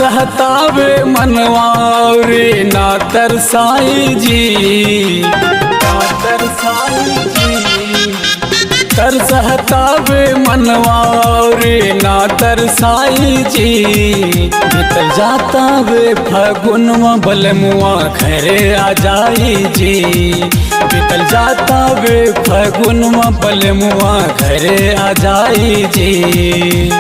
तरसहतावे मनवारे ना तरसाई जी, ना तरसाई जी। तरसहतावे मनवारे ना तरसाई जी, बीतल जाता वे फगुनवा बलमुआ घरे आ जाई जी। बीतल जाता वे फगुनवा बलमुआ घरे आ जाई जी।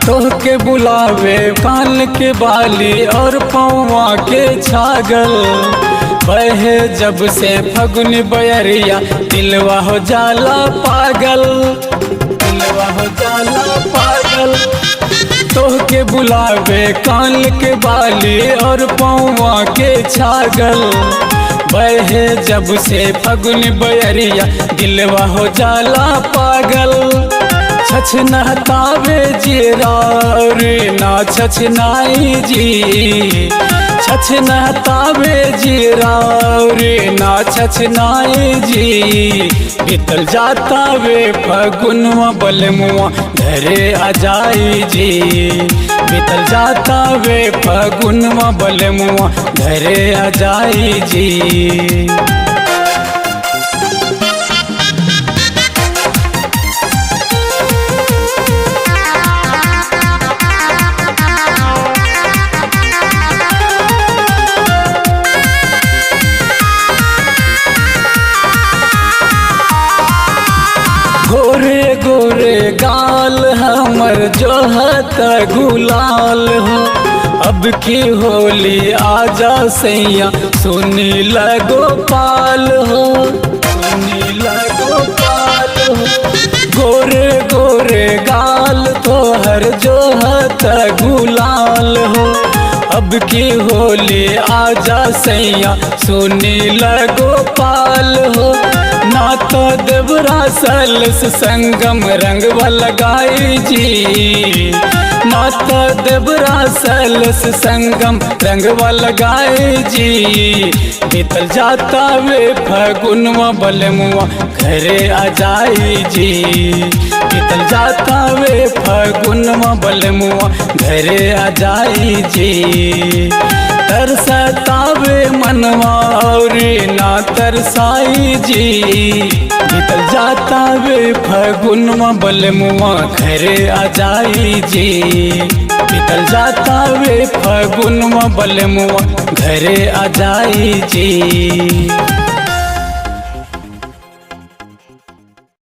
तोह के बुलावे कान के बाली और पौवा के छागल, बहे जब से फगुन बयरिया दिलवा हो जाला पागल, दिलवा हो जाला पागल। तोह के बुलावे कान के बाली और पौवा के छागल, बहे जब से फगुन बयरिया दिलवा हो जाला पागल। छछनहतावे जीरा रे ना छछनाई जी, छछनहतावे जीरा रे ना छछनाई जी। बीतल जाता वे फगुनवा बलमुआ घरे आ जाई जी। बीतल जाता वे फगुनवा बलमुआ घरे आ जाई जी। गोरे गोरे गाल हमर जोहत गुलाल हो, अब की होली आजा सैया सुनी लगो पाल हो, सुनी लगो पाल हो। गोरे गोरे गाल तोहर जोहत गुलाल हो, अब की होली आजा सैया सुनी लगो पाल हो। ना तो देवरा सलस संगम रंगवा लगाई जी, ना तो देवरा सलस संगम रंगवा लगाई जी। बीतल जाता वे फगुनवा बलमुआ घरे आ जाई जी। बीतल जाता वे फगुनवा बलमुआ घरे आ जाई जी। तरसतावे मनवा और ना तरसाई जी, बीतल जाता वे फगुनवा बलमुआ घरे आ जाई जी। बीतल जाता वे फगुनवा बलमुआ घरे आ जाई जी।